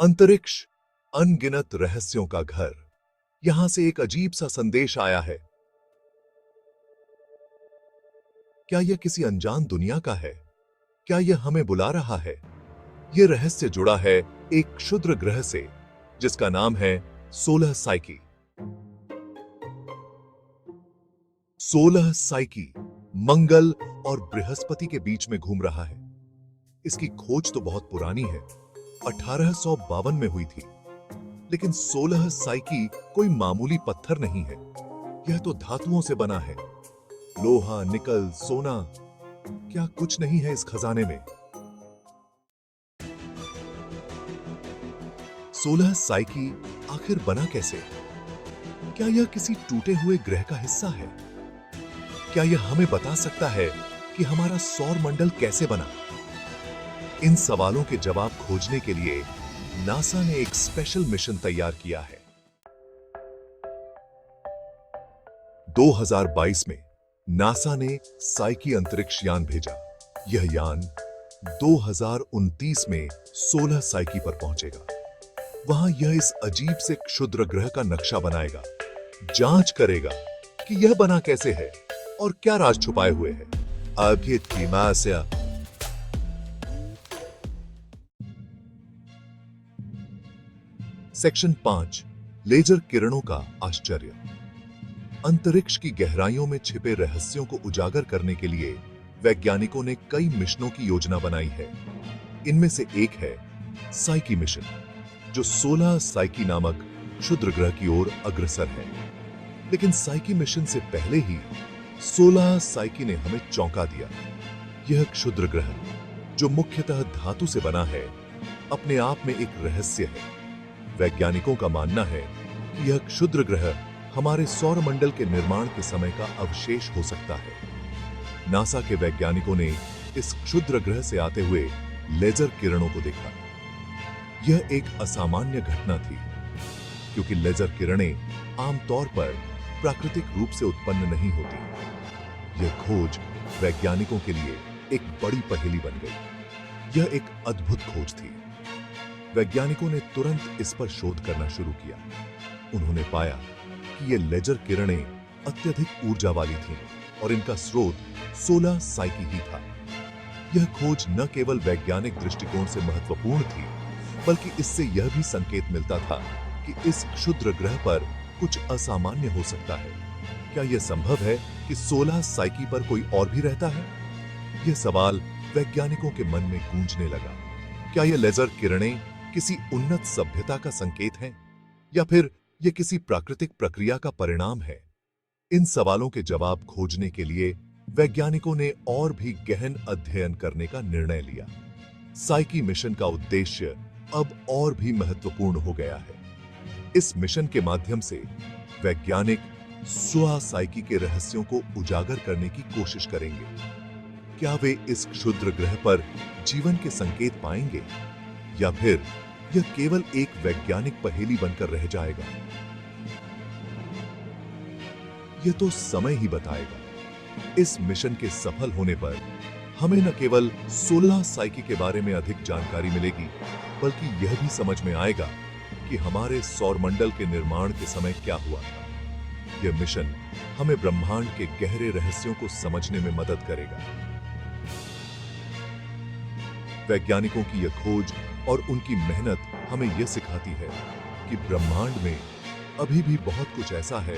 अंतरिक्ष, अनगिनत रहस्यों का घर। यहां से एक अजीब सा संदेश आया है। क्या यह किसी अनजान दुनिया का है? क्या यह हमें बुला रहा है? यह रहस्य जुड़ा है एक क्षुद्र ग्रह से, जिसका नाम है 16 साइकी। 16 साइकी मंगल और बृहस्पति के बीच में घूम रहा है। इसकी खोज तो बहुत पुरानी है, 1852 में हुई थी। लेकिन 16 साइकी कोई मामूली पत्थर नहीं है। यह तो धातुओं से बना है। लोहा, निकल, सोना, क्या कुछ नहीं है इस खजाने में? 16 साइकी आखिर बना कैसे? क्या यह किसी टूटे हुए ग्रह का हिस्सा है? क्या यह हमें बता सकता है कि हमारा सौर मंडल कैसे बना? इन सवालों के जवाब खोजने के लिए नासा ने एक स्पेशल मिशन तैयार किया है। 2022 में नासा ने साइकी अंतरिक्ष यान भेजा। यह यान 2029 में 16 साइकी पर पहुंचेगा। वहां यह इस अजीब से क्षुद्र ग्रह का नक्शा बनाएगा, जांच करेगा कि यह बना कैसे है और क्या राज छुपाए हुए हैं। सेक्शन 5, लेजर किरणों का आश्चर्य। अंतरिक्ष की गहराइयों में छिपे रहस्यों को उजागर करने के लिए वैज्ञानिकों ने कई मिशनों की योजना बनाई है। इनमें से एक है साइकी मिशन, जो 16 साइकी नामक क्षुद्र ग्रह की ओर अग्रसर है। लेकिन साइकी मिशन से पहले ही 16 साइकी ने हमें चौंका दिया। यह क्षुद्र ग्रह, जो मुख्यतः धातु से बना है, अपने आप में एक रहस्य है। वैज्ञानिकों का मानना है कि यह क्षुद्र ग्रह हमारे सौर मंडल के निर्माण के समय का अवशेष हो सकता है। नासा के वैज्ञानिकों ने इस क्षुद्र ग्रह से आते हुए लेजर किरणों को देखा। यह एक असामान्य घटना थी, क्योंकि लेजर किरणें आमतौर पर प्राकृतिक रूप से उत्पन्न नहीं होती। यह खोज वैज्ञानिकों के लिए एक बड़ी पहेली बन गई। यह एक अद्भुत खोज थी। वैज्ञानिकों ने तुरंत इस पर शोध करना शुरू किया। उन्होंने पाया कि ये लेजर किरणें अत्यधिक ऊर्जा वाली थीं और इनका स्रोत 16 साइकी ही था। यह खोज न केवल वैज्ञानिक दृष्टिकोण से महत्वपूर्ण थी, बल्कि इससे यह भी संकेत मिलता था कि इस क्षुद्र ग्रह पर कुछ असामान्य हो सकता है। क्या यह संभव है कि 16 साइकी पर कोई और भी रहता है? यह सवाल वैज्ञानिकों के मन में गूंजने लगा। क्या यह लेजर किरणें किसी उन्नत सभ्यता का संकेत हैं, या फिर यह किसी प्राकृतिक प्रक्रिया का परिणाम है? इन सवालों के जवाब खोजने के लिए वैज्ञानिकों ने और भी गहन अध्ययन करने का निर्णय लिया। साइकी मिशन का उद्देश्य अब और भी महत्वपूर्ण हो गया है। इस मिशन के माध्यम से वैज्ञानिक 16 साइकी के रहस्यों को उजागर करने की कोशिश करेंगे। क्या वे इस क्षुद्र ग्रह पर जीवन के संकेत पाएंगे, या फिर यह केवल एक वैज्ञानिक पहेली बनकर रह जाएगा? यह तो समय ही बताएगा। इस मिशन के सफल होने पर हमें न केवल 16 साइकी के बारे में अधिक जानकारी मिलेगी, बल्कि यह भी समझ में आएगा कि हमारे सौरमंडल के निर्माण के समय क्या हुआ था। यह मिशन हमें ब्रह्मांड के गहरे रहस्यों को समझने में मदद करेगा। वैज्ञानिकों की यह खोज और उनकी मेहनत हमें यह सिखाती है कि ब्रह्मांड में अभी भी बहुत कुछ ऐसा है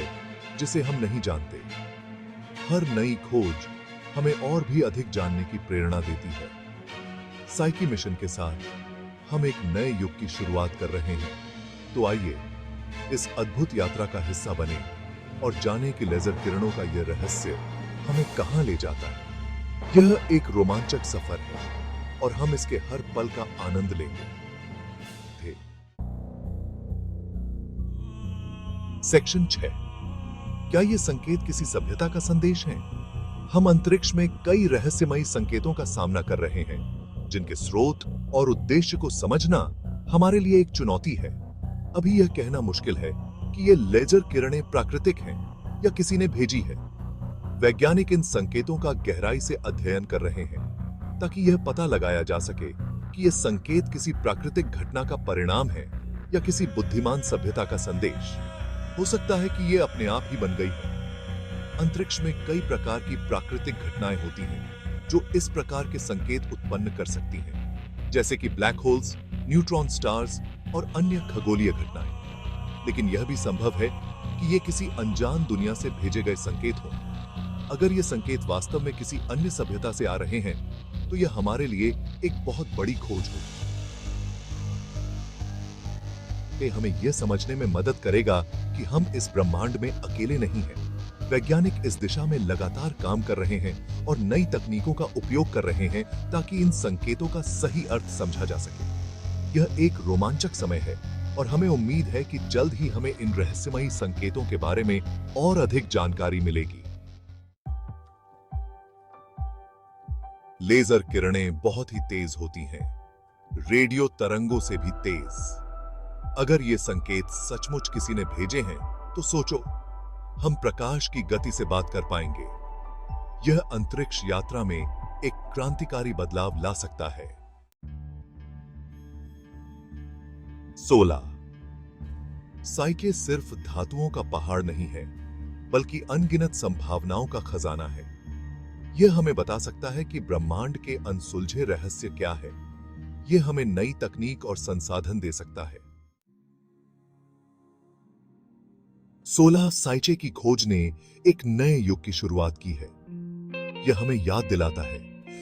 जिसे हम नहीं जानते। हर नई खोज हमें और भी अधिक जानने की प्रेरणा देती है। साइकी मिशन के साथ हम एक नए युग की शुरुआत कर रहे हैं। तो आइए इस अद्भुत यात्रा का हिस्सा बने और जाने कि लेजर किरणों का यह रहस्य हमें कहां ले जाता है। यह एक रोमांचक सफर है और हम इसके हर पल का आनंद लेंगे। सेक्शन 6, क्या ये संकेत किसी सभ्यता का संदेश है? हम अंतरिक्ष में कई रहस्यमयी संकेतों का सामना कर रहे हैं, जिनके स्रोत और उद्देश्य को समझना हमारे लिए एक चुनौती है। अभी यह कहना मुश्किल है कि ये लेजर किरणें प्राकृतिक हैं या किसी ने भेजी है। वैज्ञानिक इन संकेतों का गहराई से अध्ययन कर रहे हैं ताकि यह पता लगाया जा सके कि यह संकेत किसी प्राकृतिक घटना का परिणाम है या किसी बुद्धिमान सभ्यता का संदेश। हो सकता है कि यह अपने आप ही बन गई हो। अंतरिक्ष में कई प्रकार की प्राकृतिक घटनाएं होती हैं जो इस प्रकार के संकेत उत्पन्न कर सकती हैं, जैसे कि ब्लैक होल्स, न्यूट्रॉन स्टार्स और अन्य खगोलीय घटनाएं। लेकिन यह भी संभव है कि ये किसी अनजान दुनिया से भेजे गए संकेत हों। अगर ये संकेत वास्तव में किसी अन्य सभ्यता से आ रहे हैं, तो यह हमारे लिए एक बहुत बड़ी खोज होगी। ये हमें यह समझने में मदद करेगा कि हम इस ब्रह्मांड में अकेले नहीं हैं। वैज्ञानिक इस दिशा में लगातार काम कर रहे हैं और नई तकनीकों का उपयोग कर रहे हैं ताकि इन संकेतों का सही अर्थ समझा जा सके। यह एक रोमांचक समय है और हमें उम्मीद है कि जल्द ही हमें इन रहस्यमयी संकेतों के बारे में और अधिक जानकारी मिलेगी। लेजर किरणें बहुत ही तेज होती हैं, रेडियो तरंगों से भी तेज। अगर ये संकेत सचमुच किसी ने भेजे हैं, तो सोचो, हम प्रकाश की गति से बात कर पाएंगे। यह अंतरिक्ष यात्रा में एक क्रांतिकारी बदलाव ला सकता है। 16 साइके सिर्फ धातुओं का पहाड़ नहीं है, बल्कि अनगिनत संभावनाओं का खजाना है। यह हमें बता सकता है कि ब्रह्मांड के अनसुलझे रहस्य क्या है। यह हमें नई तकनीक और संसाधन दे सकता है। 16 साइचे की खोज ने एक नए युग की शुरुआत की है। यह हमें याद दिलाता है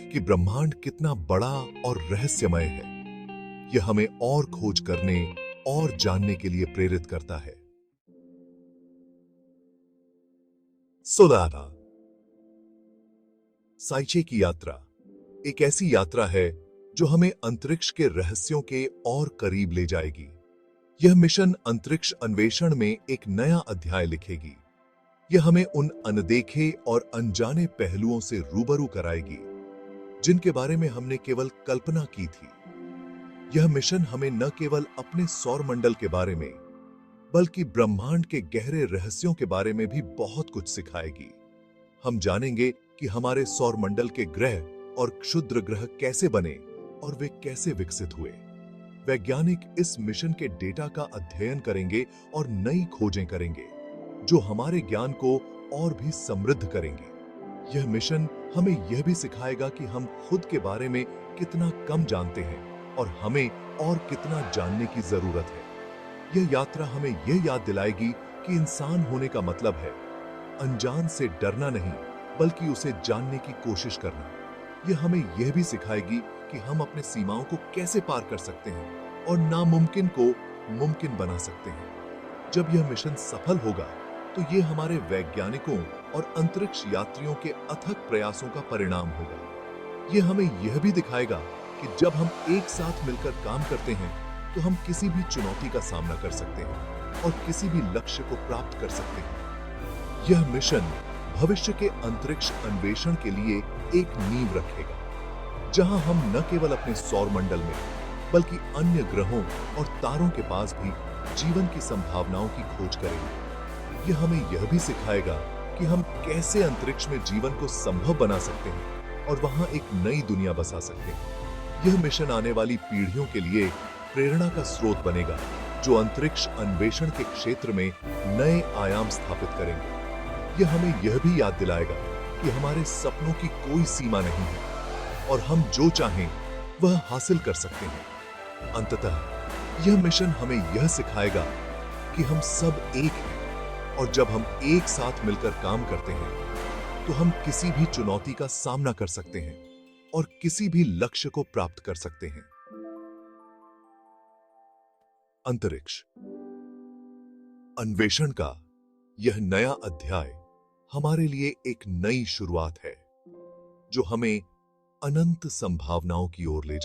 कि ब्रह्मांड कितना बड़ा और रहस्यमय है। यह हमें और खोज करने और जानने के लिए प्रेरित करता है। 16 साइचे की यात्रा एक ऐसी यात्रा है जो हमें अंतरिक्ष के रहस्यों के और करीब ले जाएगी। यह मिशन अंतरिक्ष अन्वेषण में एक नया अध्याय लिखेगी। यह हमें उन अनदेखे और अनजाने पहलुओं से रूबरू कराएगी जिनके बारे में हमने केवल कल्पना की थी। यह मिशन हमें न केवल अपने सौरमंडल के बारे में, बल्कि ब्रह्मांड के गहरे रहस्यों के बारे में भी बहुत कुछ सिखाएगी। हम जानेंगे कि हमारे सौरमंडल के ग्रह और क्षुद्र ग्रह कैसे बने और वे कैसे विकसित हुए। वैज्ञानिक इस मिशन के डेटा का अध्ययन करेंगे और नई खोजें करेंगे जो हमारे ज्ञान को और भी समृद्ध करेंगे। यह मिशन हमें यह भी सिखाएगा कि हम खुद के बारे में कितना कम जानते हैं और हमें और कितना जानने की जरूरत है। यह यात्रा हमें यह याद दिलाएगी कि इंसान होने का मतलब है अनजान से डरना नहीं, बल्कि उसे जानने की कोशिश करना। यह हमें यह भी सिखाएगी कि हम अपने सीमाओं को कैसे पार कर सकते हैं और नामुमकिन को मुमकिन बना सकते हैं। जब यह मिशन सफल होगा, तो यह हमारे वैज्ञानिकों और अंतरिक्ष यात्रियों के अथक प्रयासों का परिणाम होगा। यह हमें यह भी दिखाएगा कि जब हम एक साथ मिलकर काम करते हैं, तो हम किसी भी चुनौती का सामना कर सकते हैं और किसी भी लक्ष्य को प्राप्त कर सकते हैं। यह मिशन भविष्य के अंतरिक्ष अन्वेषण के लिए एक नींव रखेगा, जहां हम न केवल अपने सौरमंडल में, बल्कि अन्य ग्रहों और तारों के पास भी जीवन की संभावनाओं की खोज करेंगे। यह हमें यह भी सिखाएगा कि हम कैसे अंतरिक्ष में जीवन को संभव बना सकते हैं और वहां एक नई दुनिया बसा सकते हैं। यह मिशन आने वाली पीढ़ियों के लिए प्रेरणा का स्रोत बनेगा, जो अंतरिक्ष अन्वेषण के क्षेत्र में नए आयाम स्थापित करेंगे। यह हमें यह भी याद दिलाएगा कि हमारे सपनों की कोई सीमा नहीं है और हम जो चाहें वह हासिल कर सकते हैं। अंततः यह मिशन हमें यह सिखाएगा कि हम सब एक हैं और जब हम एक साथ मिलकर काम करते हैं, तो हम किसी भी चुनौती का सामना कर सकते हैं और किसी भी लक्ष्य को प्राप्त कर सकते हैं। अंतरिक्ष अन्वेषण का यह नया अध्याय हमारे लिए एक नई शुरुआत है, जो हमें अनंत संभावनाओं की ओर ले जाए।